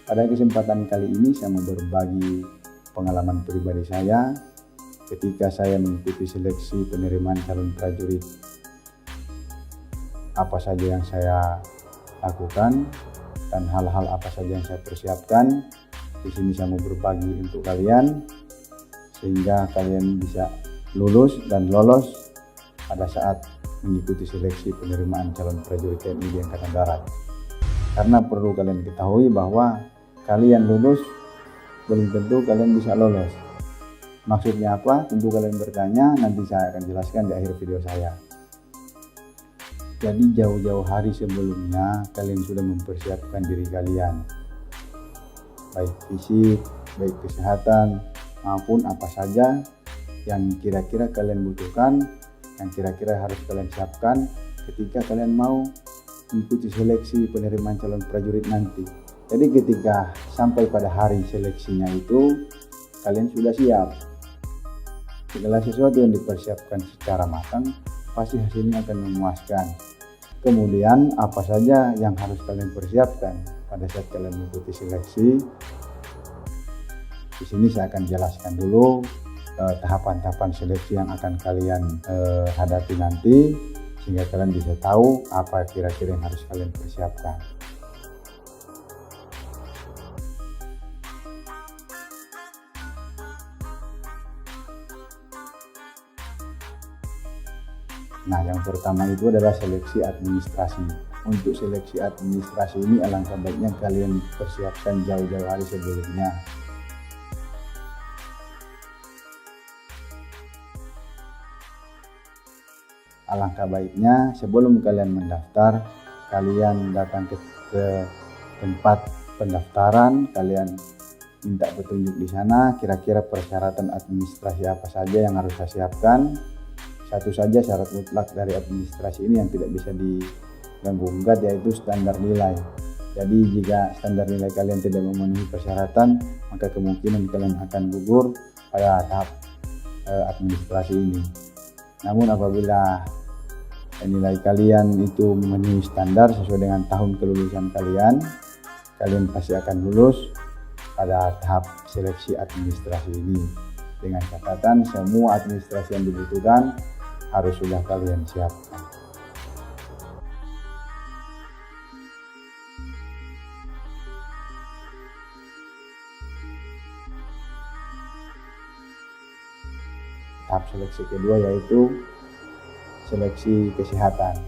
Pada kesempatan kali ini saya mau berbagi pengalaman pribadi saya ketika saya mengikuti seleksi penerimaan calon prajurit. Apa saja yang saya lakukan dan hal-hal apa saja yang saya persiapkan. Di sini saya mau berbagi untuk kalian sehingga kalian bisa lulus dan lolos pada saat mengikuti seleksi penerimaan calon prajurit TNI di Angkatan Darat. Karena perlu kalian ketahui bahwa kalian lulus belum tentu kalian bisa lolos. Maksudnya apa? Tentu kalian bertanya, nanti saya akan jelaskan di akhir video saya. Jadi jauh-jauh hari sebelumnya kalian sudah mempersiapkan diri kalian, baik fisik, baik kesehatan, maupun apa saja yang kira-kira kalian butuhkan, yang kira-kira harus kalian siapkan ketika kalian mau mengikuti seleksi penerimaan calon prajurit nanti. Jadi ketika sampai pada hari seleksinya itu kalian sudah siap. Segala sesuatu yang dipersiapkan secara matang pasti hasilnya akan memuaskan. Kemudian apa saja yang harus kalian persiapkan pada saat kalian mengikuti seleksi? Di sini saya akan jelaskan dulu tahapan-tahapan seleksi yang akan kalian hadapi nanti, sehingga kalian bisa tahu apa kira-kira yang harus kalian persiapkan. Nah, yang pertama itu adalah seleksi administrasi. Untuk seleksi administrasi ini alangkah baiknya kalian persiapkan jauh-jauh hari sebelumnya. Alangkah baiknya sebelum kalian mendaftar, kalian datang ke tempat pendaftaran, kalian minta petunjuk di sana kira-kira persyaratan administrasi apa saja yang harus saya siapkan. Satu saja syarat mutlak dari administrasi ini yang tidak bisa diganggu-gugat, yaitu standar nilai. Jadi jika standar nilai kalian tidak memenuhi persyaratan, maka kemungkinan kalian akan gugur pada tahap administrasi ini. Namun apabila nilai kalian itu memenuhi standar sesuai dengan tahun kelulusan kalian, kalian pasti akan lulus pada tahap seleksi administrasi ini. Dengan catatan semua administrasi yang dibutuhkan harus sudah kalian siapkan. Tahap seleksi kedua yaitu seleksi kesehatan.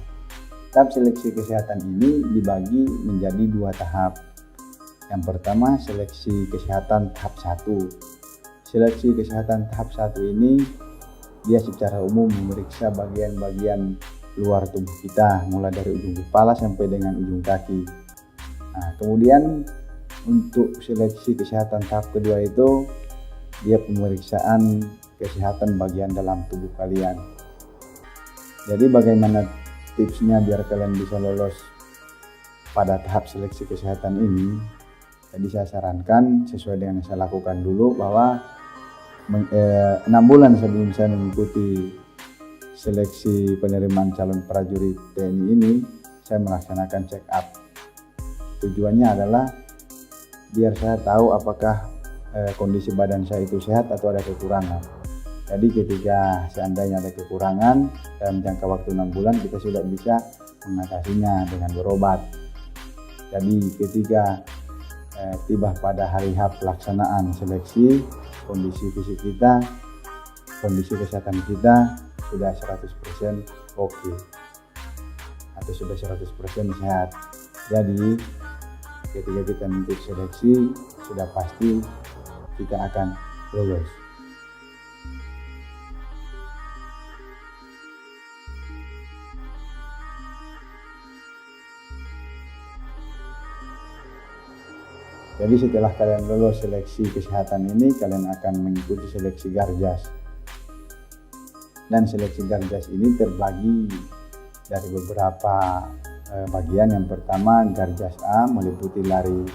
Tahap seleksi kesehatan ini dibagi menjadi dua tahap. Yang pertama seleksi kesehatan tahap 1. Seleksi kesehatan tahap 1 ini dia secara umum memeriksa bagian-bagian luar tubuh kita, mulai dari ujung kepala sampai dengan ujung kaki. Nah, kemudian untuk seleksi kesehatan tahap kedua itu dia pemeriksaan kesehatan bagian dalam tubuh kalian. Jadi bagaimana tipsnya biar kalian bisa lolos pada tahap seleksi kesehatan ini? Jadi saya sarankan sesuai dengan yang saya lakukan dulu, bahwa 6 bulan sebelum saya mengikuti seleksi penerimaan calon prajurit TNI ini, saya melaksanakan check up. Tujuannya adalah biar saya tahu apakah kondisi badan saya itu sehat atau ada kekurangan. Jadi ketika seandainya ada kekurangan dalam jangka waktu 6 bulan, kita sudah bisa mengatasinya dengan berobat. Jadi ketika tiba pada hari H pelaksanaan seleksi, kondisi fisik kita, kondisi kesehatan kita sudah 100% oke, atau sudah 100% sehat. Jadi ketika kita mengikuti seleksi sudah pasti kita akan lulus. Jadi setelah kalian lulus seleksi kesehatan ini, kalian akan mengikuti seleksi Garjas. Dan seleksi Garjas ini terbagi dari beberapa bagian. Yang pertama Garjas A meliputi lari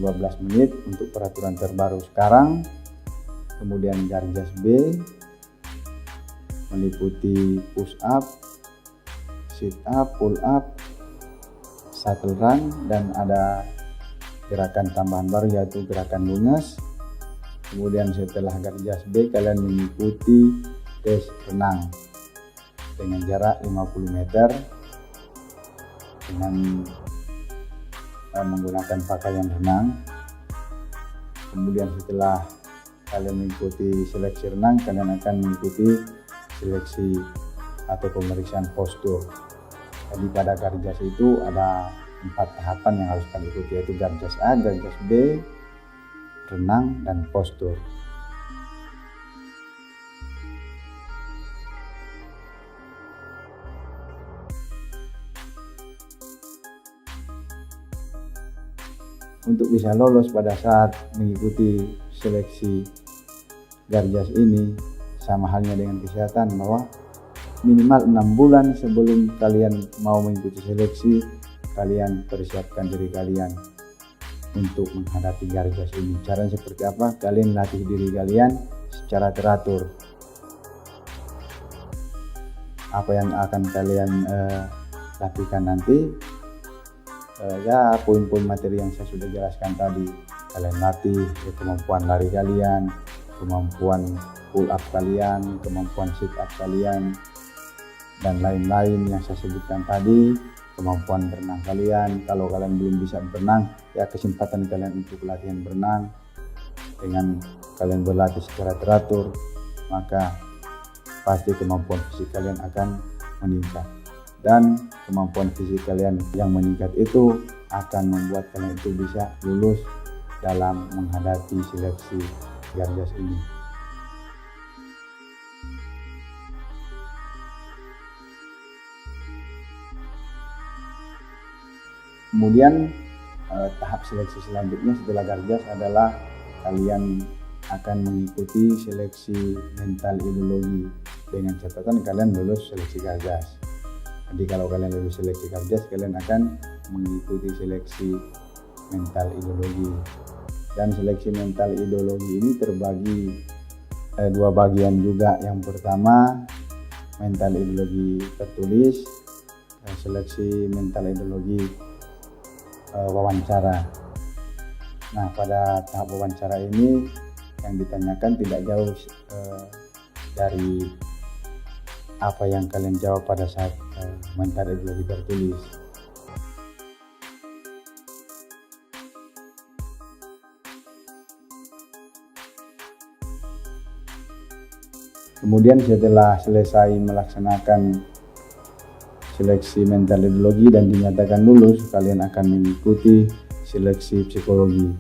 12 menit untuk peraturan terbaru sekarang. Kemudian Garjas B meliputi push up, sit up, pull up, shuttle run, dan ada gerakan tambahan baru yaitu gerakan lunas. Kemudian setelah Garjas B kalian mengikuti tes renang dengan jarak 50 meter dengan menggunakan pakaian renang. Kemudian setelah kalian mengikuti seleksi renang, kalian akan mengikuti seleksi atau pemeriksaan postur. Jadi pada Garjas itu ada 4 tahapan yang harus kalian ikuti, yaitu Garjas A, Garjas B, renang, dan postur. Untuk bisa lolos pada saat mengikuti seleksi Garjas ini, sama halnya dengan kesehatan, bahwa minimal 6 bulan sebelum kalian mau mengikuti seleksi, kalian persiapkan diri kalian untuk menghadapi Garjas ini. Caranya seperti apa? Kalian latih diri kalian secara teratur. Apa yang akan kalian latihkan nanti, ya poin-poin materi yang saya sudah jelaskan tadi. Kalian latih kemampuan lari kalian, kemampuan pull up kalian, kemampuan sit up kalian, dan lain-lain yang saya sebutkan tadi. Kemampuan berenang kalian, kalau kalian belum bisa berenang, ya kesempatan kalian untuk latihan berenang. Dengan kalian berlatih secara teratur, maka pasti kemampuan fisik kalian akan meningkat. Dan kemampuan fisik kalian yang meningkat itu akan membuat kalian itu bisa lulus dalam menghadapi seleksi Garjas ini. Kemudian tahap seleksi selanjutnya setelah Garjas adalah kalian akan mengikuti seleksi mental ideologi, dengan catatan kalian lulus seleksi Garjas. Jadi kalau kalian lulus seleksi Garjas, kalian akan mengikuti seleksi mental ideologi. Dan seleksi mental ideologi ini terbagi 2 bagian juga. Yang pertama mental ideologi tertulis, seleksi mental ideologi wawancara. Nah, pada tahap wawancara ini yang ditanyakan tidak jauh dari apa yang kalian jawab pada saat mental ideologi tertulis. Kemudian setelah selesai melaksanakan seleksi mental ideologi dan dinyatakan lulus, kalian akan mengikuti seleksi psikologi.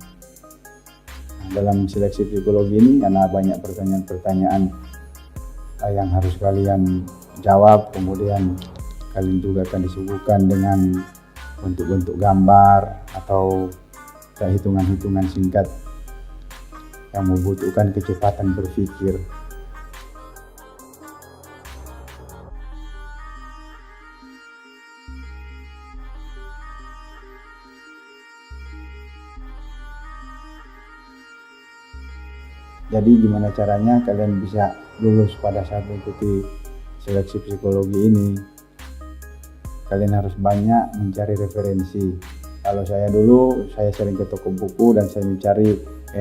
Nah, dalam seleksi psikologi ini karena banyak pertanyaan-pertanyaan yang harus kalian jawab, kemudian kalian juga akan disuguhkan dengan bentuk-bentuk gambar atau hitungan-hitungan singkat yang membutuhkan kecepatan berpikir. Jadi gimana caranya kalian bisa lulus pada saat mengikuti seleksi psikologi ini? Kalian harus banyak mencari referensi. Kalau saya dulu, saya sering ke toko buku dan saya mencari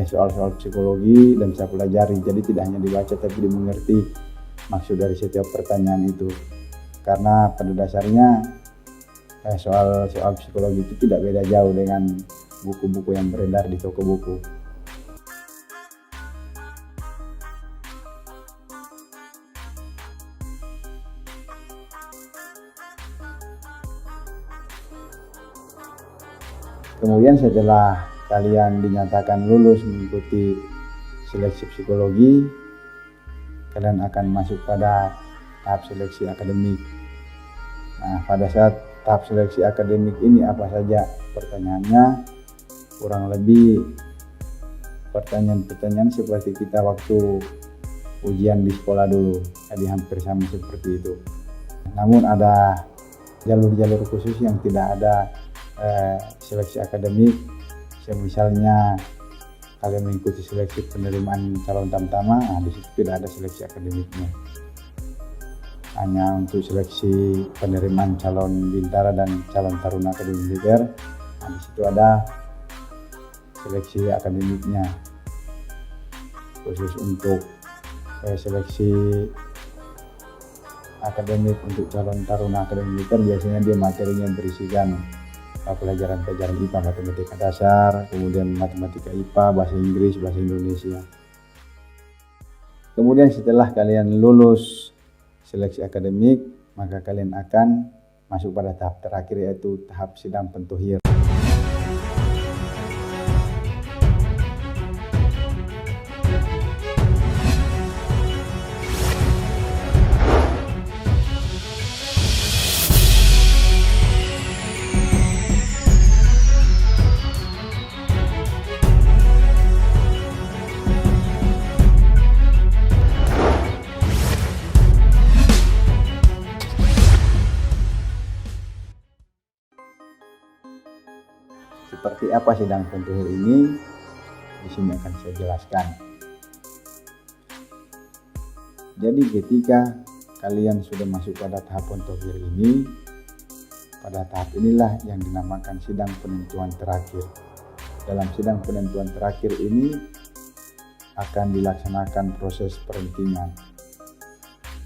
soal-soal psikologi dan saya pelajari. Jadi tidak hanya dibaca tapi dimengerti maksud dari setiap pertanyaan itu. Karena pada dasarnya soal-soal psikologi itu tidak beda jauh dengan buku-buku yang beredar di toko buku. Kemudian setelah kalian dinyatakan lulus mengikuti seleksi psikologi, kalian akan masuk pada tahap seleksi akademik. Nah, pada saat tahap seleksi akademik ini apa saja pertanyaannya? Kurang lebih pertanyaan-pertanyaan seperti kita waktu ujian di sekolah dulu, jadi hampir sama seperti itu. Namun ada jalur-jalur khusus yang tidak ada seleksi akademik. Misalnya kalian mengikuti seleksi penerimaan calon tamtama, di situ tidak ada seleksi akademiknya. Hanya untuk seleksi penerimaan calon bintara dan calon taruna akademi militer, di situ ada seleksi akademiknya. Khusus untuk seleksi akademik untuk calon taruna akademik kan biasanya dia materinya berisikan pelajaran-pelajaran IPA, matematika dasar, kemudian matematika IPA, bahasa Inggris, bahasa Indonesia. Kemudian setelah kalian lulus seleksi akademik, maka kalian akan masuk pada tahap terakhir, yaitu tahap sidang pentuhir. Seperti apa sidang pentuhir ini? Di sini akan saya jelaskan. Jadi ketika kalian sudah masuk pada tahap pentuhir ini, pada tahap inilah yang dinamakan sidang penentuan terakhir. Dalam sidang penentuan terakhir ini akan dilaksanakan proses perankingan.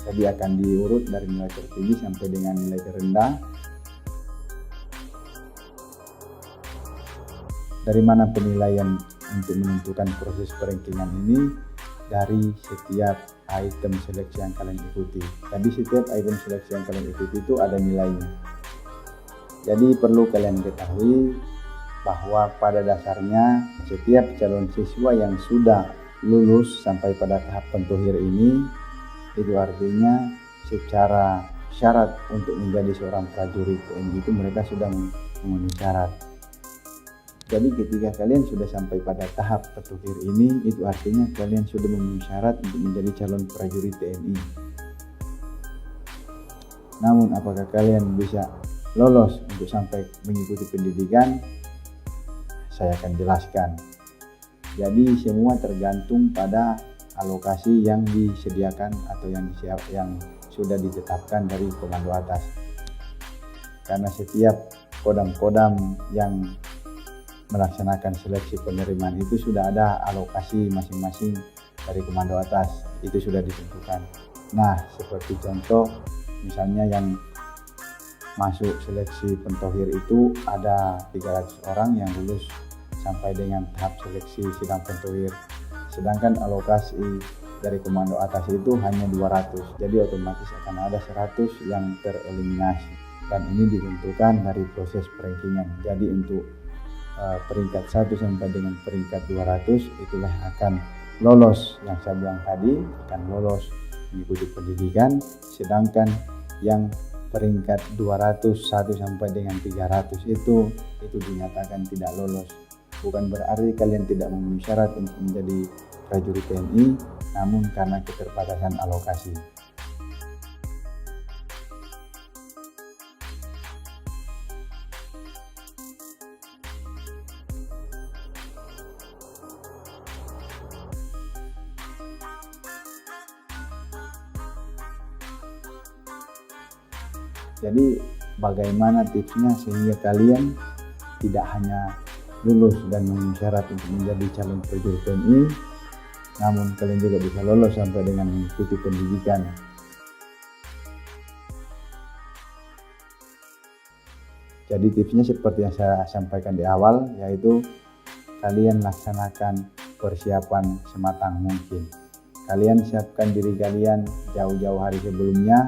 Jadi akan diurut dari nilai tertinggi sampai dengan nilai terendah. Dari mana penilaian untuk menentukan proses perankingan ini? Dari setiap item seleksi yang kalian ikuti. Jadi setiap item seleksi yang kalian ikuti itu ada nilainya. Jadi perlu kalian ketahui bahwa pada dasarnya setiap calon siswa yang sudah lulus sampai pada tahap pentuhir ini, itu artinya secara syarat untuk menjadi seorang prajurit TNI itu mereka sudah memenuhi syarat. Jadi ketika kalian sudah sampai pada tahap pentuhir ini, itu artinya kalian sudah memenuhi syarat untuk menjadi calon prajurit TNI. Namun apakah kalian bisa lolos untuk sampai mengikuti pendidikan? Saya akan jelaskan. Jadi semua tergantung pada alokasi yang disediakan atau yang sudah ditetapkan dari komando atas. Karena setiap kodam-kodam yang melaksanakan seleksi penerimaan itu sudah ada alokasi masing-masing dari komando atas, itu sudah ditentukan. Nah, seperti contoh misalnya yang masuk seleksi pentohir itu ada 300 orang yang lulus sampai dengan tahap seleksi sidang pentohir, sedangkan alokasi dari komando atas itu hanya 200, jadi otomatis akan ada 100 yang tereliminasi, dan ini ditentukan dari proses perankingan. Jadi untuk peringkat 1 sampai dengan peringkat 200 itulah akan lolos, yang saya bilang tadi akan lolos mengikuti pendidikan, sedangkan yang peringkat 201 sampai dengan 300 itu dinyatakan tidak lolos. Bukan berarti kalian tidak memenuhi syarat untuk menjadi prajurit TNI, namun karena keterbatasan alokasi. Jadi bagaimana tipsnya sehingga kalian tidak hanya lulus dan memenuhi syarat untuk menjadi calon prajurit TNI, namun kalian juga bisa lolos sampai dengan mengikuti pendidikan. Jadi tipsnya seperti yang saya sampaikan di awal, yaitu kalian laksanakan persiapan sematang mungkin. Kalian siapkan diri kalian jauh-jauh hari sebelumnya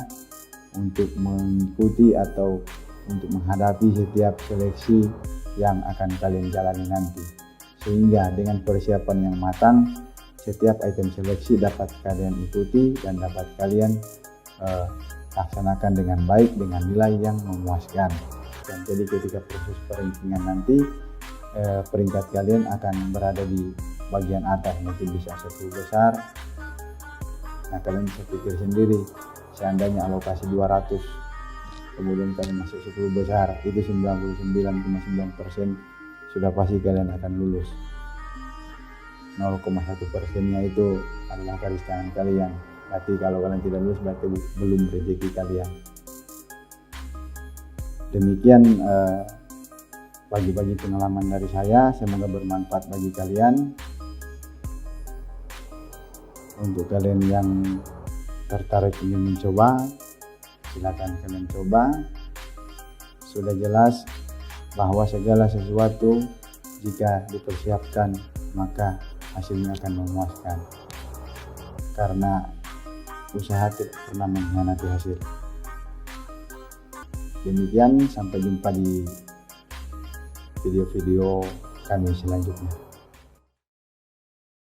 untuk mengikuti atau untuk menghadapi setiap seleksi yang akan kalian jalani nanti, sehingga dengan persiapan yang matang setiap item seleksi dapat kalian ikuti dan dapat kalian laksanakan dengan baik dengan nilai yang memuaskan. Dan jadi ketika proses perankingan nanti peringkat kalian akan berada di bagian atas, mungkin bisa 10 besar. Nah, kalian bisa pikir sendiri, seandainya alokasi 200 kemudian kalian masuk 10 besar, itu 99,9% sudah pasti kalian akan lulus. 0,1%-nya itu adalah garis tangan kalian. Berarti kalau kalian tidak lulus berarti belum rezeki kalian. Demikian bagi-bagi pengalaman dari saya, semoga bermanfaat bagi kalian. Untuk kalian yang tertarik ingin mencoba, silakan kalian coba. Sudah jelas bahwa segala sesuatu jika dipersiapkan maka hasilnya akan memuaskan, karena usaha tidak pernah mengkhianati hasil. Demikian, sampai jumpa di video-video kami selanjutnya.